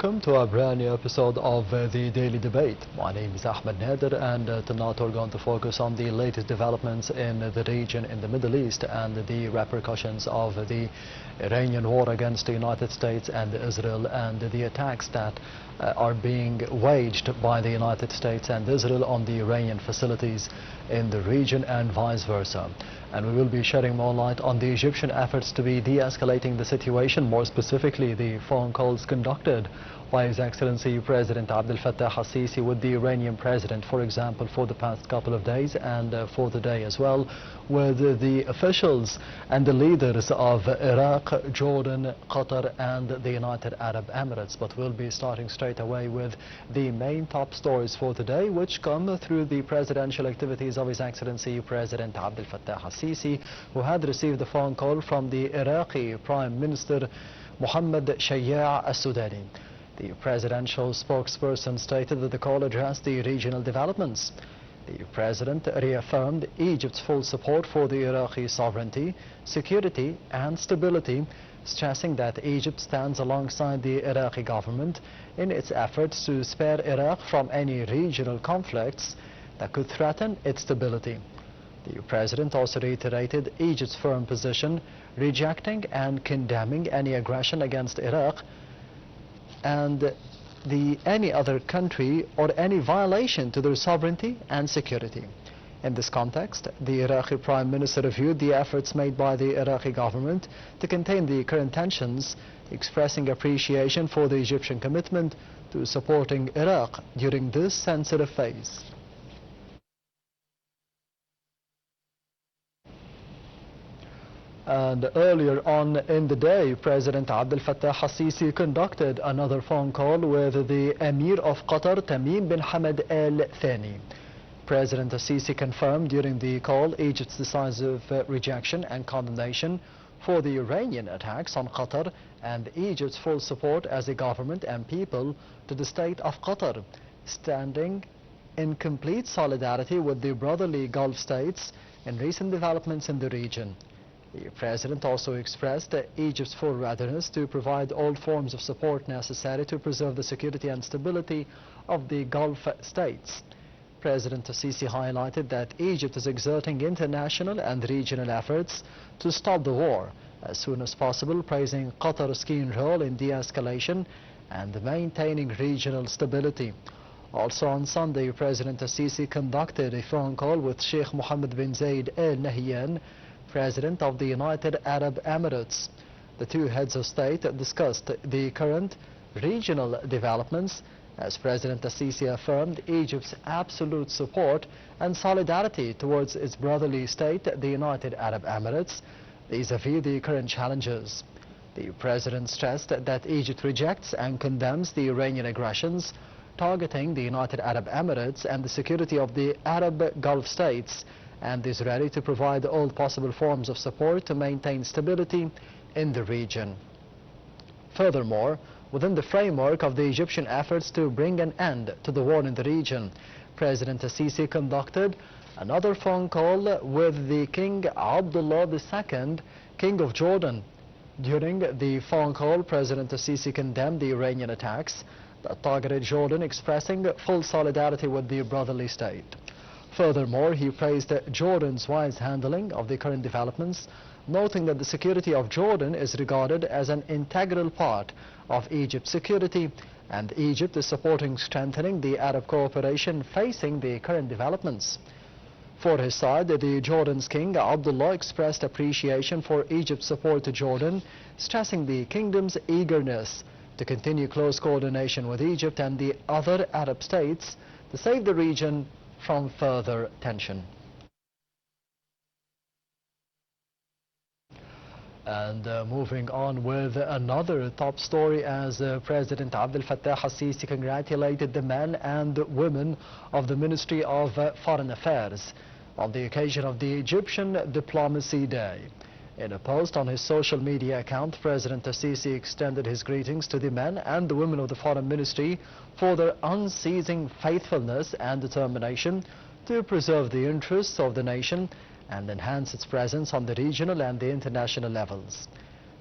welcome to a brand new episode of the Daily Debate. My name is Ahmed Nader, and tonight we're going to focus on the latest developments in the region in the Middle East and the repercussions of the Iranian war against the United States and Israel, and the attacks that are being waged by the United States and Israel on the Iranian facilities in the region and vice versa. And we will be shedding more light on the Egyptian efforts to be de-escalating the situation, more specifically the phone calls conducted by His Excellency President Abdel Fattah al-Sisi with the Iranian president, for example, for the past couple of days and for today as well, with the officials and the leaders of Iraq, Jordan, Qatar and the United Arab Emirates. But we'll be starting straight away with the main top stories for today, which come through the presidential activities of His Excellency President Abdel Fattah al-Sisi, who had received a phone call from the Iraqi Prime Minister Mohamed al-Sudani. The presidential spokesperson stated that the call addressed the regional developments. The president reaffirmed Egypt's full support for the Iraqi sovereignty, security and stability, stressing that Egypt stands alongside the Iraqi government in its efforts to spare Iraq from any regional conflicts that could threaten its stability. The president also reiterated Egypt's firm position, rejecting and condemning any aggression against Iraq and any other country or any violation to their sovereignty and security. In this context, the Iraqi Prime Minister reviewed the efforts made by the Iraqi government to contain the current tensions, expressing appreciation for the Egyptian commitment to supporting Iraq during this sensitive phase. And earlier on in the day, President Abdel Fattah al-Sisi conducted another phone call with the Emir of Qatar, Tamim bin Hamad Al Thani. President al-Sisi confirmed during the call Egypt's decisive rejection and condemnation for the Iranian attacks on Qatar and Egypt's full support as a government and people to the state of Qatar, standing in complete solidarity with the brotherly Gulf states in recent developments in the region. The president also expressed Egypt's full readiness to provide all forms of support necessary to preserve the security and stability of the Gulf states. President al-Sisi highlighted that Egypt is exerting international and regional efforts to stop the war as soon as possible, praising Qatar's keen role in de-escalation and maintaining regional stability. Also on Sunday, President al-Sisi conducted a phone call with Sheikh Mohamed bin Zaid Al Nahyan, President of the United Arab Emirates. The two heads of state discussed the current regional developments as President al-Sisi affirmed Egypt's absolute support and solidarity towards its brotherly state, the United Arab Emirates, vis-à-vis the current challenges. The president stressed that Egypt rejects and condemns the Iranian aggressions targeting the United Arab Emirates and the security of the Arab Gulf states, and is ready to provide all possible forms of support to maintain stability in the region. Furthermore, within the framework of the Egyptian efforts to bring an end to the war in the region, President al-Sisi conducted another phone call with the King Abdullah II, King of Jordan. During the phone call, President al-Sisi condemned the Iranian attacks that targeted Jordan, expressing full solidarity with the brotherly state. Furthermore, he praised Jordan's wise handling of the current developments, noting that the security of Jordan is regarded as an integral part of Egypt's security, and Egypt is supporting strengthening the Arab cooperation facing the current developments. For his side, the Jordan's King Abdullah expressed appreciation for Egypt's support to Jordan, stressing the kingdom's eagerness to continue close coordination with Egypt and the other Arab states to save the region from further tension. And moving on with another top story, as President Abdel Fattah al-Sisi congratulated the men and women of the Ministry of Foreign Affairs on the occasion of the Egyptian Diplomacy Day. In a post on his social media account, President al-Sisi extended his greetings to the men and the women of the Foreign Ministry for their unceasing faithfulness and determination to preserve the interests of the nation and enhance its presence on the regional and the international levels.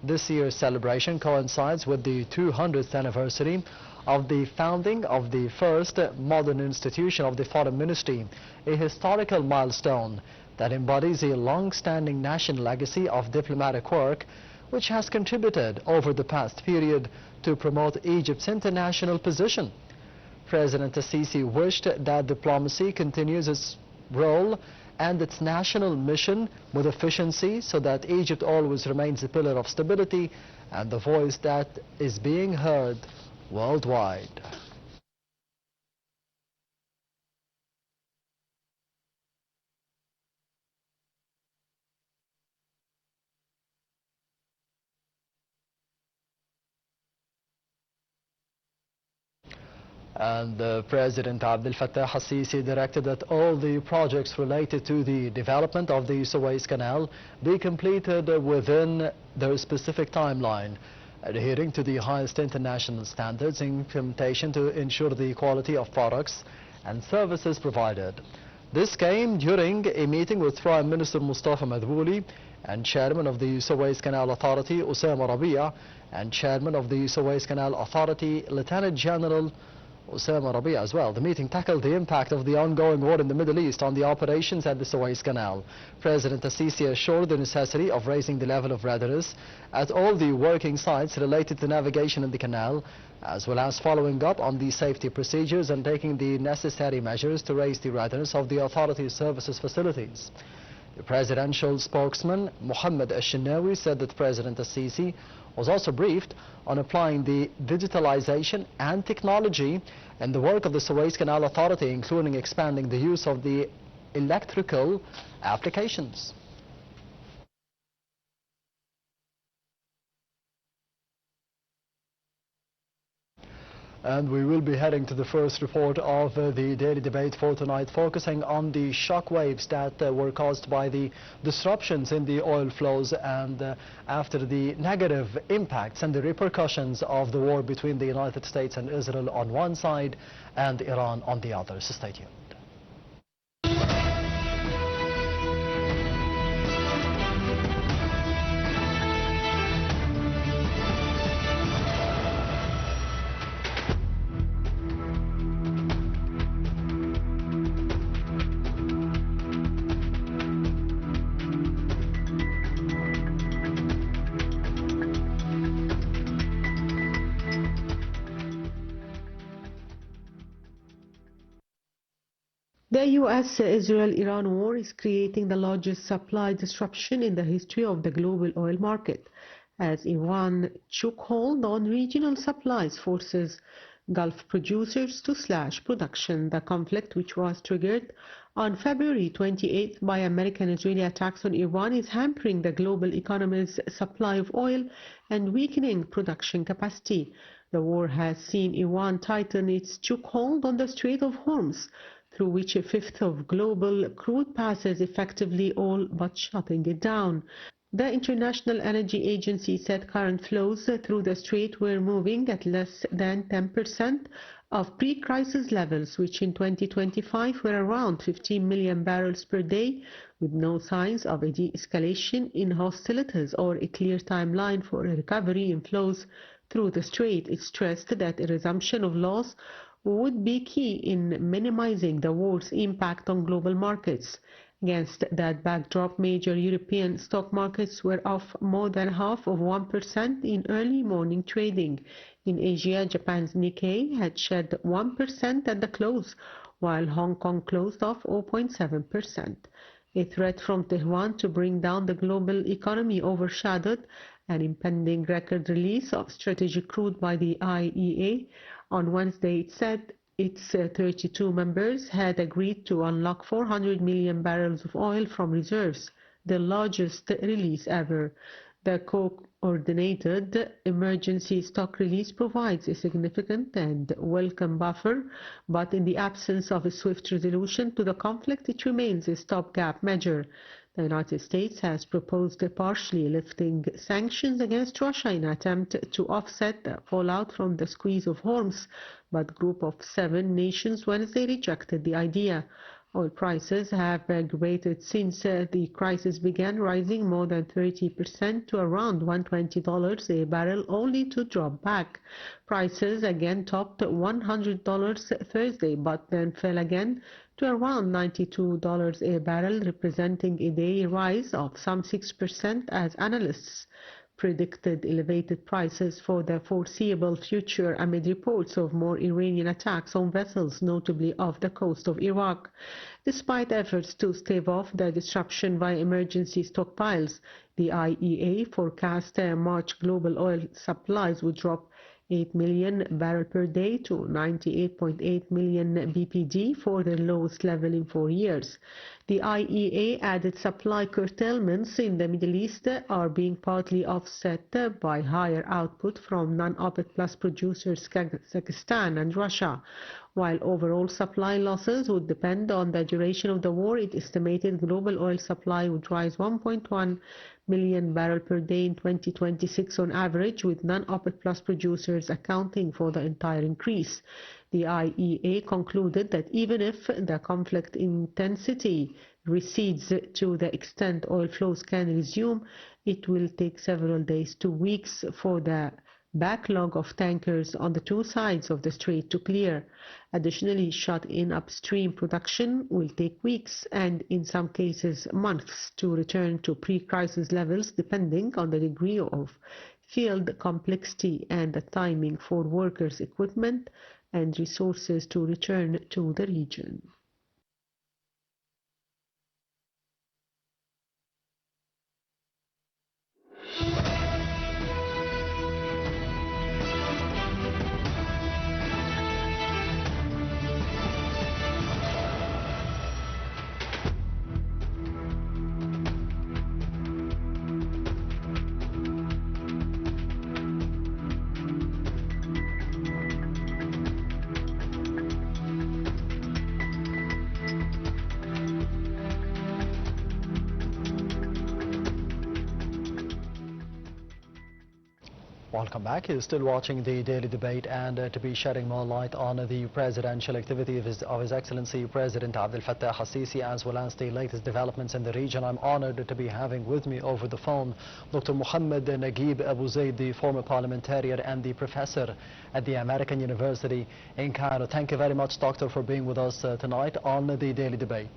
This year's celebration coincides with the 200th anniversary of the founding of the first modern institution of the Foreign Ministry, a historical milestone that embodies a long-standing national legacy of diplomatic work which has contributed over the past period to promote Egypt's international position. President Sisi wished that diplomacy continues its role and its national mission with efficiency so that Egypt always remains a pillar of stability and the voice that is being heard worldwide. And President Abdel Fattah al-Sisi directed that all the projects related to the development of the Suez Canal be completed within their specific timeline, adhering to the highest international standards in implementation to ensure the quality of products and services provided. This came during a meeting with Prime Minister Mustafa Madbouli and Chairman of the Suez Canal Authority Osama Rabia and Chairman of the Suez Canal Authority Lieutenant General Osama Rabia as well. The meeting tackled the impact of the ongoing war in the Middle East on the operations at the Suez Canal. President Sisi assured the necessity of raising the level of readiness at all the working sites related to navigation in the canal, as well as following up on the safety procedures and taking the necessary measures to raise the readiness of the authority's services facilities. The presidential spokesman, Mohamed said that President Sisi was also briefed on applying the digitalization and technology in the work of the Suez Canal Authority, including expanding the use of the electrical applications. And we will be heading to the first report of the daily debate for tonight, focusing on the shock waves that were caused by the disruptions in the oil flows and after the negative impacts and the repercussions of the war between the United States and Israel on one side and Iran on the other. So stay tuned. The U.S.-Israel-Iran war is creating the largest supply disruption in the history of the global oil market, as Iran took hold on regional supplies forces Gulf producers to slash production. The conflict, which was triggered on February 28 by American-Israeli attacks on Iran, is hampering the global economy's supply of oil and weakening production capacity. The war has seen Iran tighten its chokehold on the Strait of Hormuz, through which a fifth of global crude passes, effectively all but shutting it down. The International Energy Agency said current flows through the strait were moving at less than 10% of pre-crisis levels, which in 2025 were around 15 million barrels per day, with no signs of a de-escalation in hostilities or a clear timeline for a recovery in flows through the strait. It stressed that a resumption of loss would be key in minimizing the war's impact on global markets. Against that backdrop, major European stock markets were off more than half of 1% in early morning trading. In Asia, Japan's Nikkei had shed 1% at the close, while Hong Kong closed off 0.7%. A threat from Tehran to bring down the global economy overshadowed an impending record release of strategic crude by the IEA. On Wednesday, it said its 32 members had agreed to unlock 400 million barrels of oil from reserves, the largest release ever. The coordinated emergency stock release provides a significant and welcome buffer, but in the absence of a swift resolution to the conflict, it remains a stopgap measure. The United States has proposed partially lifting sanctions against Russia in an attempt to offset the fallout from the squeeze of Hormuz, but a group of 7 nations Wednesday rejected the idea. Oil prices have graduated since the crisis began, rising more than 30% to around $120 a barrel, only to drop back. Prices again topped $100 Thursday, but then fell again to around $92 a barrel, representing a daily rise of some 6% as analysts predicted elevated prices for the foreseeable future amid reports of more Iranian attacks on vessels, notably off the coast of Iraq. Despite efforts to stave off the disruption via emergency stockpiles, the IEA forecast March global oil supplies would drop 8 million barrels per day to 98.8 million BPD for the lowest level in 4 years. The IEA added supply curtailments in the Middle East are being partly offset by higher output from non-OPEC Plus producers Kazakhstan and Russia. While overall supply losses would depend on the duration of the war, it estimated global oil supply would rise 1.1 million barrels per day in 2026 on average, with non-OPEC Plus producers accounting for the entire increase. The IEA concluded that even if the conflict intensity recedes to the extent oil flows can resume, it will take several days to weeks for the backlog of tankers on the two sides of the strait to clear. Additionally, shut-in upstream production will take weeks and, in some cases, months to return to pre-crisis levels, depending on the degree of field complexity and the timing for workers, equipment, and resources to return to the region. Welcome back. You're still watching the daily debate, and to be shedding more light on the presidential activity of His Excellency President Abdel Fattah al-Sisi, as well as the latest developments in the region. I'm honored to be having with me over the phone Dr. Mohamed Naguib Abu Zaid, the former parliamentarian and the professor at the American University in Cairo. Thank you very much, Doctor, for being with us tonight on the daily debate.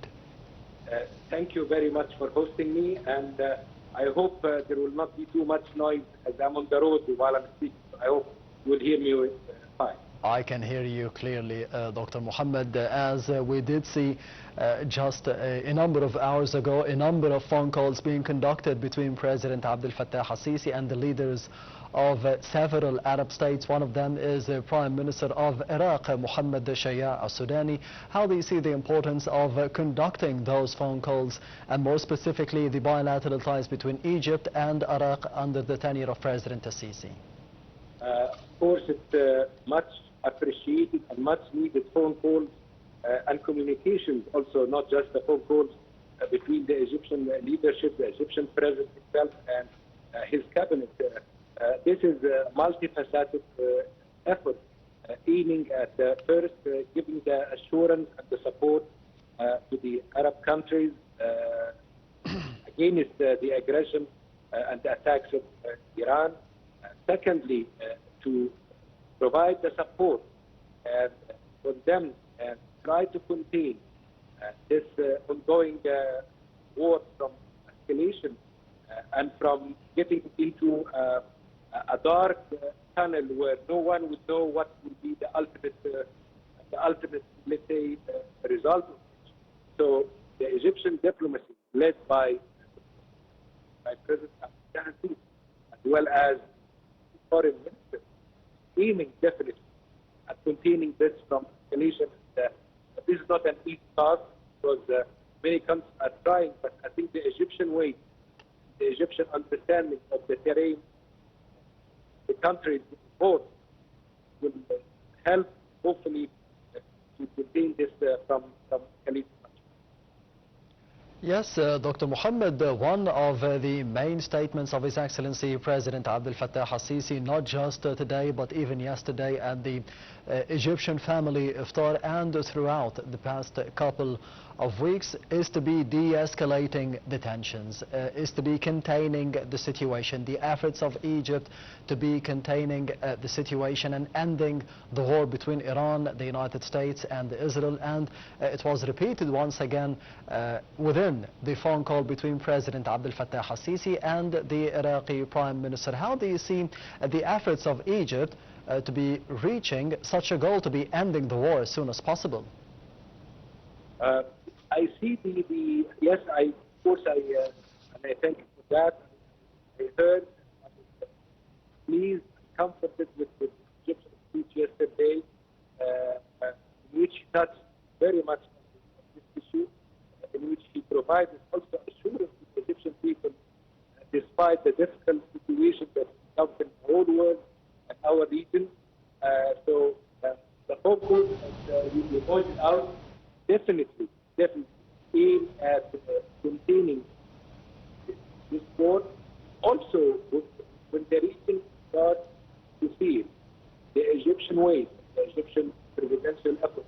Thank you very much for hosting me, and I hope there will not be too much noise as I'm on the road while I'm speaking. I hope you will hear me fine. I can hear you clearly, Dr. Mohamed. As we did see just a number of hours ago, a number of phone calls being conducted between President Abdel Fattah al-Sisi and the leaders of several Arab states. One of them is the Prime Minister of Iraq, Mohamed al-Sudani. How do you see the importance of conducting those phone calls, and more specifically the bilateral ties between Egypt and Iraq under the tenure of President al-Sisi? Of course, it's much appreciated and much needed phone calls and communications, also not just the phone calls between the Egyptian leadership, the Egyptian president himself and his cabinet. This is a multifaceted effort aiming at first giving the assurance and the support to the Arab countries against the aggression and the attacks of Iran. Secondly, to provide the support for them and try to contain this ongoing war from escalation and from getting into a dark tunnel where no one would know what will be the ultimate, let's say, result of it. So the Egyptian diplomacy, led by President Abdel Fattah, as well as the foreign minister, aiming definitely at containing this from escalation. This is not an easy task because many countries are trying, but I think the Egyptian way, the Egyptian understanding of the terrain, the countries both will help, hopefully, to contain this from escalation. Yes, Dr. Mohamed, one of the main statements of His Excellency President Abdel Fattah al-Sisi, not just today but even yesterday at the Egyptian family iftar and throughout the past couple of weeks, is to be de-escalating the tensions, is to be containing the situation, the efforts of Egypt to be containing the situation and ending the war between Iran, the United States and Israel. And it was repeated once again within the phone call between President Abdel Fattah al-Sisi and the Iraqi Prime Minister. How do you see the efforts of Egypt to be reaching such a goal, to be ending the war as soon as possible? I see yes, of course, and I thank you for that. I heard, pleased, comforted with the Egyptian speech yesterday, in which he touched very much on this issue, in which he provided also assurance to the Egyptian people, despite the difficult situation that we have in the whole world and our region. So the focus, as you pointed out, definitely aim at containing this war. Also, when the region starts to feel the Egyptian way, the Egyptian presidential effort,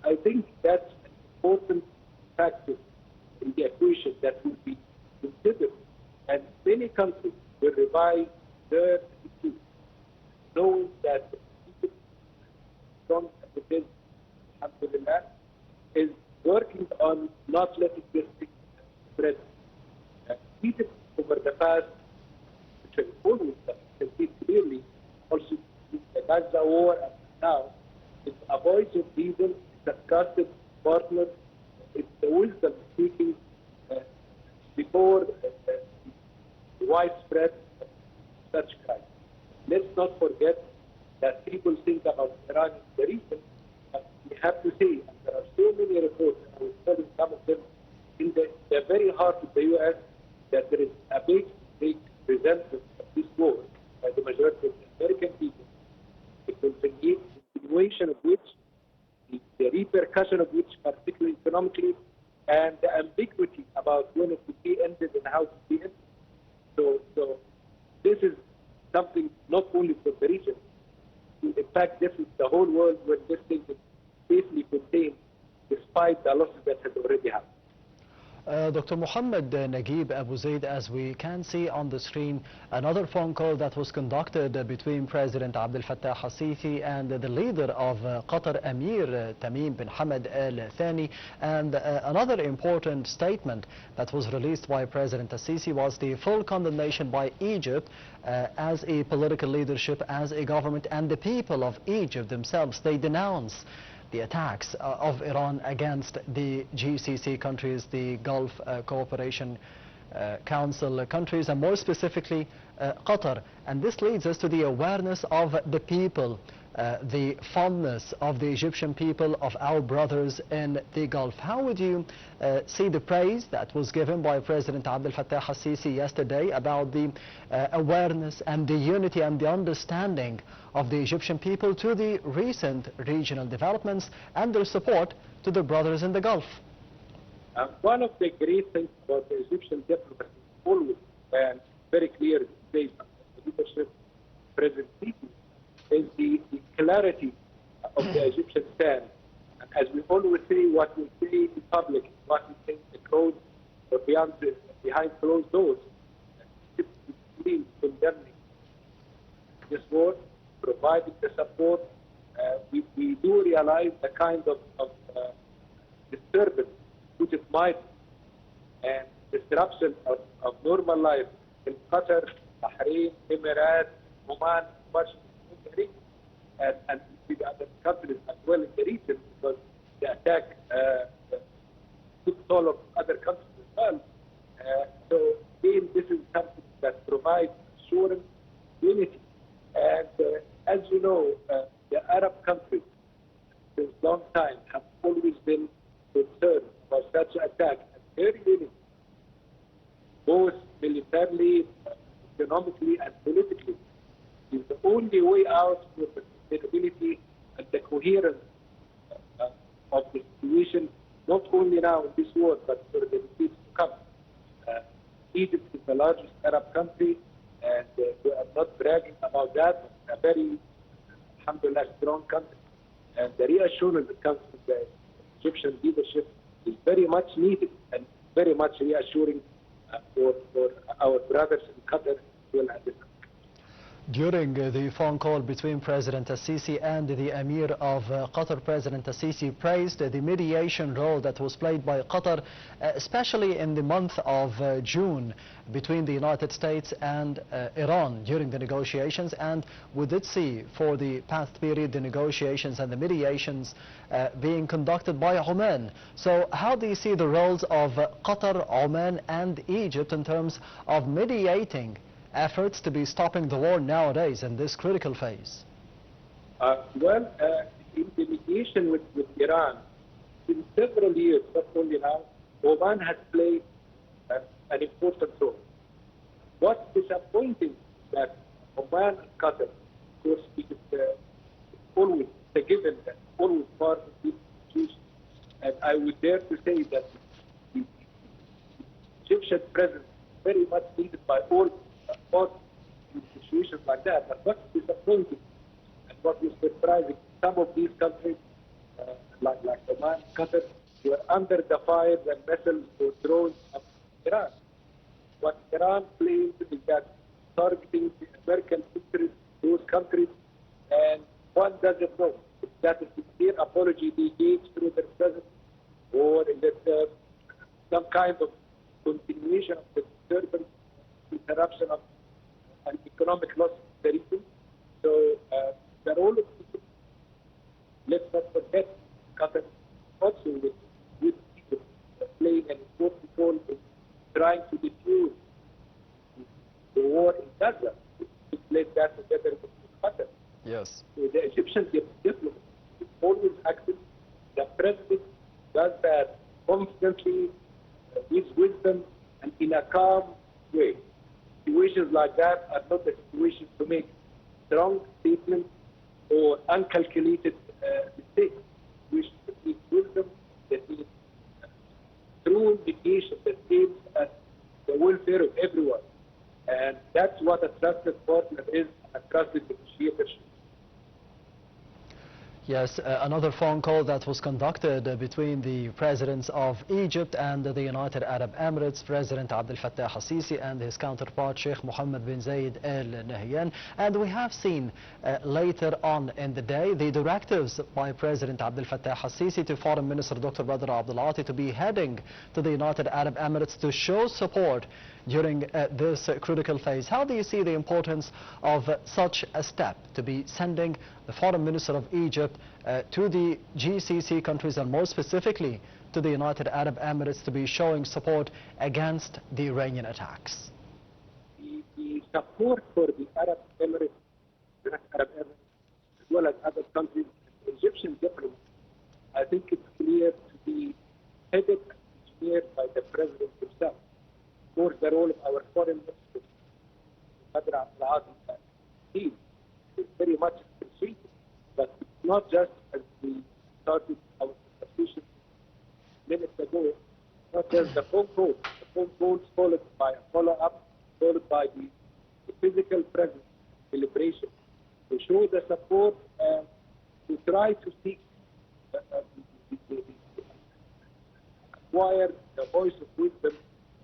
I think that's an important factor in the equation that will be considered. And many countries will revise their attitude, knowing that Egypt, strong as it is, alhamdulillah, is working on not letting this thing spread. Egypt, over the past, which has always can see clearly, also the Gaza war and now, it's a voice of reason, it's a trusted partner, it's the wisdom speaking before the widespread such crisis. Let's not forget that people think about Iran in the region. We have to say, and there are so many reports, and I was telling some of them, in the very heart of the U.S., that there is a big resentment of this war by the majority of the American people. The continuation of which, the repercussion of which, particularly economically, and the ambiguity about when it will be ended and how it will be ended. So this is something not only for the region, in fact, this is the whole world when this thing is safely contained despite the losses that have already happened. Dr. Mohamed, Naguib, Abu Zaid, as we can see on the screen, another phone call that was conducted between President Abdel Fattah al-Sisi and the leader of Qatar, Emir Tamim bin Hamad Al Thani. And another important statement that was released by President al-Sisi was the full condemnation by Egypt as a political leadership, as a government, and the people of Egypt themselves. They denounce the attacks of Iran against the GCC countries, the Gulf Cooperation Council countries, and more specifically Qatar. And this leads us to the awareness of the people, the fondness of the Egyptian people, of our brothers in the Gulf. How would you see the praise that was given by President Abdel Fattah al-Sisi yesterday about the awareness and the unity and the understanding of the Egyptian people to the recent regional developments and their support to their brothers in the Gulf? One of the great things about the Egyptian diplomacy, always and very clear based on the leadership of President Sisi, is the clarity of the Egyptian stand. And as we always say, what we say in public, what we say in the closed or behind closed doors, Egypt is condemning this war, providing the support. We do realize the kind of disturbance which it might and disruption of normal life in Qatar, Bahrain, Emirates, Oman, and with other countries as well in the region, because the attack took toll of other countries as well. So again, this is something that provides assurance, unity, and as you know, the Arab countries since long time have always been concerned about such attack and very willing, both militarily, economically, and politically. Is the only way out for the sustainability and the coherence of the situation, not only now in this war, but for the future. come. Egypt is the largest Arab country, and we are not bragging about that. It's a very, alhamdulillah, strong country. And the reassurance that comes from the Egyptian leadership is very much needed and very much reassuring for our brothers in Qatar as well as in During the phone call between President Al-Sisi and the Emir of Qatar, President Al-Sisi praised the mediation role that was played by Qatar, especially in the month of June between the United States and Iran during the negotiations. And we did see for the past period the negotiations and the mediations being conducted by Oman. So how do you see the roles of Qatar, Oman and Egypt in terms of mediating efforts to be stopping the war nowadays in this critical phase? In the mediation with Iran, in several years, not only now, Oman has played an important role. What's disappointing that Oman and Qatar, of course, it is always a given that always part of this institution, and I would dare to say that the Egyptian presence is very much needed by all in situations like that. But what's disappointing and what is surprising, some of these countries, like Oman, Qatar, were under the fire and missiles or drones of Iran. What Iran claims is that targeting the American interests, those countries, and one doesn't know if that is a sincere apology they gave through their presence, or is it some kind of continuation of the disturbance, interruption of an economic loss of the region. So the role of Egypt, let's not forget, Qatar also with Egypt playing an important role in trying to defuse the war in Gaza. We played that together with Qatar. Yes. So the Egyptian diplomacy is always active. The president does that constantly, with wisdom and in a calm way. Situations like that are not a situation to make strong statements or uncalculated mistakes. Situations that need wisdom, that need true mediation that aims at the welfare of everyone. And that's what a trusted partner is, a trusted negotiator. Yes, another phone call that was conducted between the presidents of Egypt and the United Arab Emirates, President Abdel Fattah al-Sisi and his counterpart Sheikh Mohamed bin Zaid Al Nahyan. And we have seen later on in the day the directives by President Abdel Fattah al-Sisi to Foreign Minister Dr. Badr Abdulati to be heading to the United Arab Emirates to show support during this critical phase. How do you see the importance of such a step, to be sending the Foreign Minister of Egypt to the GCC countries and more specifically to the United Arab Emirates to be showing support against the Iranian attacks? The support for the Arab Emirates, as well as other countries, the Egyptian diplomacy, I think it's clear to be headed and engineered by the President himself. Of course, the role of our Foreign Minister, Badr Abdulati, is very much appreciated. But it's not just as we started our conversation minutes ago, not just the phone calls followed by a follow-up, followed by the physical presence, celebration, to show the support and to try to seek acquire the voice of wisdom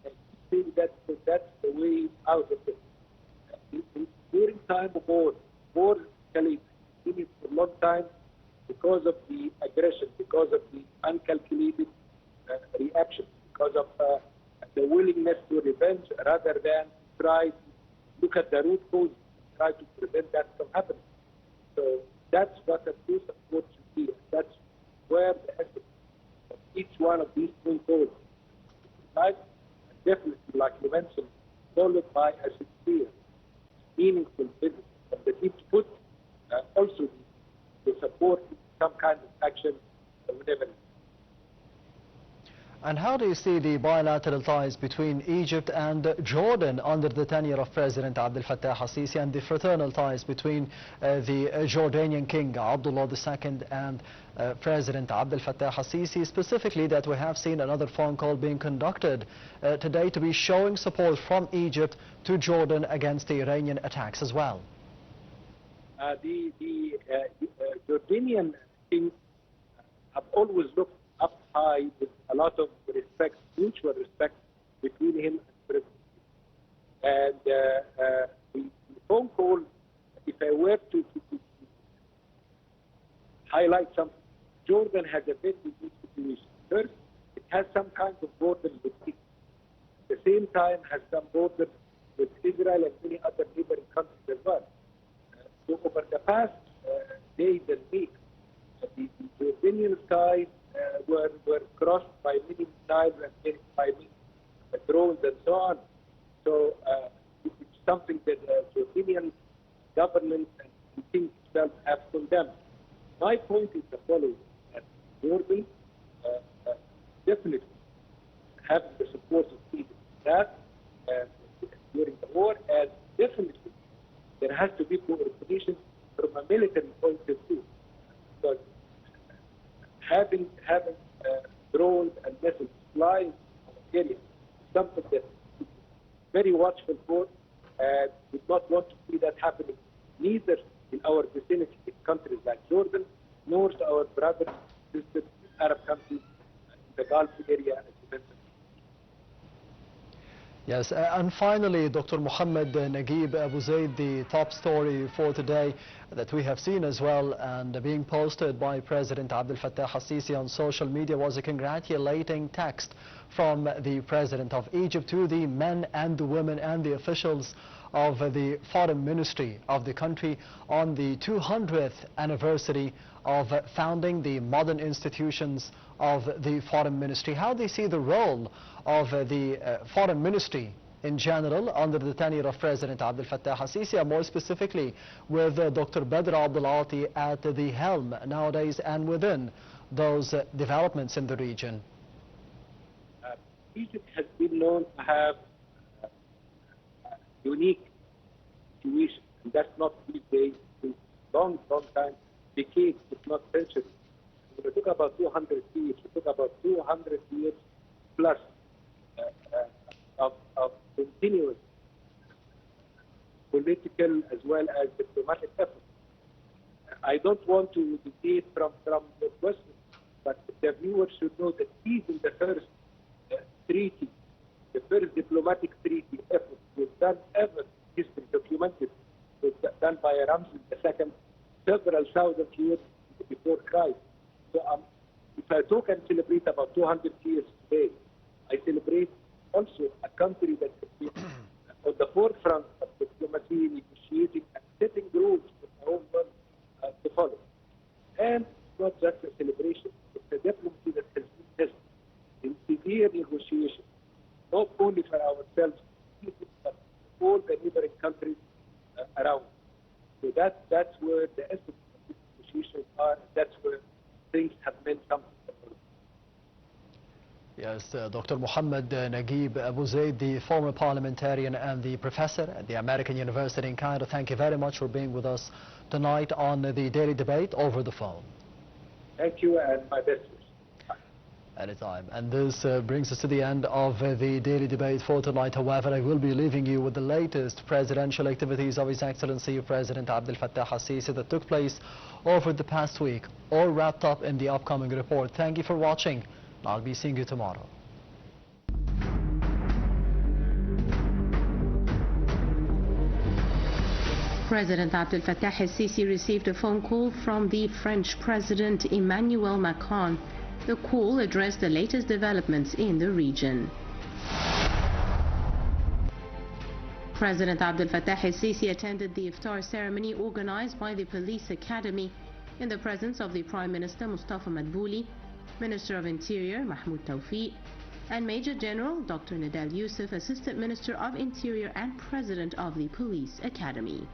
and think that that's the way out of it. During time of war escalates for a long time because of the aggression, because of the uncalculated reaction, because of the willingness to revenge rather than try to look at the root cause, try to prevent that from happening. So that's what a true support should be. That's where the essence of each one of these phone calls lies. Definitely, like you mentioned, followed by a sincere, meaningful visit from the deep put, also to support some kind of action whenever. And how do you see the bilateral ties between Egypt and Jordan under the tenure of President Abdel Fattah al-Sisi, and the fraternal ties between the Jordanian King Abdullah II and President Abdel Fattah al-Sisi, specifically that we have seen another phone call being conducted today to be showing support from Egypt to Jordan against the Iranian attacks as well? The Jordanian King have always looked up high with a lot of respect, mutual respect between him and President. And the phone call, if I were to highlight something, Jordan has a very unique situation. First, it has some kind of borders with Egypt. At the same time, has some borders with Israel and many other neighboring countries as well. So over the past days and weeks, the Jordanian skies were crossed by many missiles and by many drones and so on. So it's something that the Jordanian government and the king itself have condemned. My point is the following: that Jordan definitely have the support of Egypt that during the war, and definitely there has to be coordination from a military point of view, because having drones and missiles flying in the area is something that is very watchful for, and we do not want to see that happening neither in our vicinity in countries like Jordan, nor to our brothers and sisters in Arab countries in the Gulf area, as you mentioned. Yes, and finally, Dr. Mohamed, Naguib, Abu Zaid, the top story for today that we have seen as well and being posted by President Abdel Fattah al-Sisi on social media was a congratulating text from the President of Egypt to the men and the women and the officials of the foreign ministry of the country on the 200th anniversary of founding the modern institutions of the foreign ministry. How they see the role of the foreign ministry in general under the tenure of President Abdel Fattah al-Sisi, and more specifically with Dr. Badr Abdulati at the helm nowadays and within those developments in the region. Egypt has been known to have unique situation, and that's not these days, since long time, decades, if not centuries. When we talk about 200 years, we talk about 200 years plus of continuous political as well as diplomatic efforts. I don't want to deviate from the question, but the viewers should know that even the first treaty, the first diplomatic treaty effort was done ever in history, documented, was done by Ramses II several thousand years before Christ. So if I talk and celebrate about 200 years today, I celebrate also a country that has been on the forefront of diplomacy, negotiating, and setting the rules for the whole world to follow. And not just a celebration, it's a diplomacy that has been tested in severe negotiations, not only for ourselves, but all the neighboring countries around. So that's where the essence of these negotiations are, and that's where things have meant something. Yes, Dr. Mohamed Naguib Abu Zaid, the former parliamentarian and the professor at the American University in Cairo, thank you very much for being with us tonight on the Daily Debate over the phone. Thank you, and my best wishes. Anytime. And this brings us to the end of the Daily Debate for tonight. However, I will be leaving you with the latest presidential activities of His Excellency President Abdel Fattah al-Sisi that took place over the past week, all wrapped up in the upcoming report. Thank you for watching. I'll be seeing you tomorrow. President Abdel Fattah al-Sisi received a phone call from the French President Emmanuel Macron. The call addressed the latest developments in the region. President Abdel Fattah al-Sisi attended the iftar ceremony organized by the Police Academy in the presence of the Prime Minister Mustafa Madbouli, Minister of Interior Mahmoud Tawfiq, and Major General Dr. Nadal Yusuf, Assistant Minister of Interior and President of the Police Academy.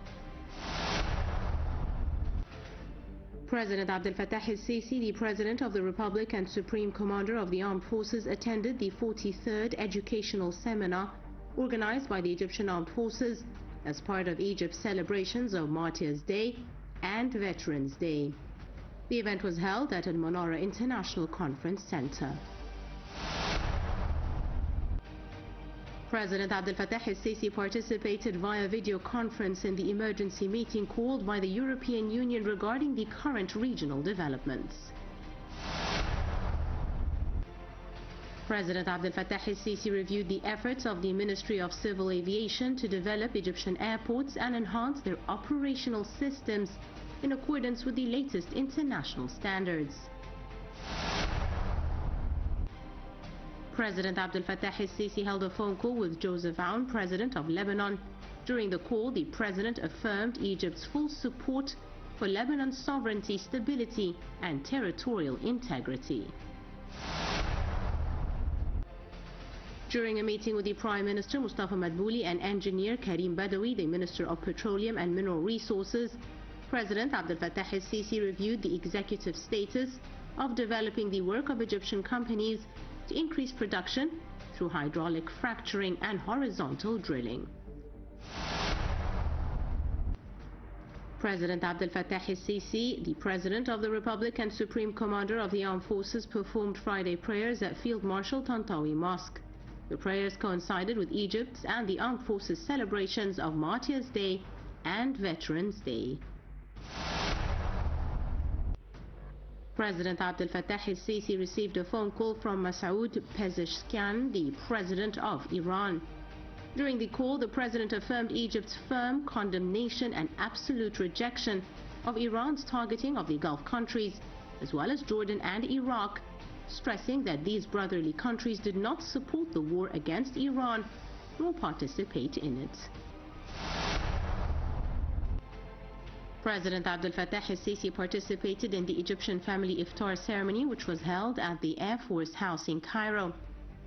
President Abdel Fattah el-Sisi, the President of the Republic and Supreme Commander of the Armed Forces, attended the 43rd Educational Seminar organized by the Egyptian Armed Forces as part of Egypt's celebrations of Martyrs' Day and Veterans' Day. The event was held at Al Manara International Conference Center. President Abdel Fattah el-Sisi participated via video conference in the emergency meeting called by the European Union regarding the current regional developments. President Abdel Fattah el-Sisi reviewed the efforts of the Ministry of Civil Aviation to develop Egyptian airports and enhance their operational systems in accordance with the latest international standards. President Abdel Fattah el-Sisi held a phone call with Joseph Aoun, President of Lebanon. During the call, the President affirmed Egypt's full support for Lebanon's sovereignty, stability, and territorial integrity. During a meeting with the Prime Minister Mustafa Madbouli and Engineer Karim Badawi, the Minister of Petroleum and Mineral Resources, President Abdel Fattah el-Sisi reviewed the executive status of developing the work of Egyptian companies to increase production through hydraulic fracturing and horizontal drilling. President Abdel Fattah el-Sisi, the President of the Republic and Supreme Commander of the Armed Forces, performed Friday prayers at Field Marshal Tantawi Mosque. The prayers coincided with Egypt's and the Armed Forces celebrations of Martyrs' Day and Veterans' Day. President Abdel Fattah el-Sisi received a phone call from Masoud Pezeshkian, the President of Iran. During the call, the President affirmed Egypt's firm condemnation and absolute rejection of Iran's targeting of the Gulf countries, as well as Jordan and Iraq, stressing that these brotherly countries did not support the war against Iran nor participate in it. President Abdel Fattah el-Sisi participated in the Egyptian family iftar ceremony, which was held at the Air Force House in Cairo.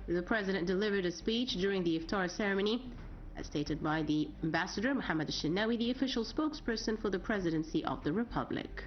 The President delivered a speech during the iftar ceremony, as stated by the Ambassador Mohamed, the official spokesperson for the Presidency of the Republic.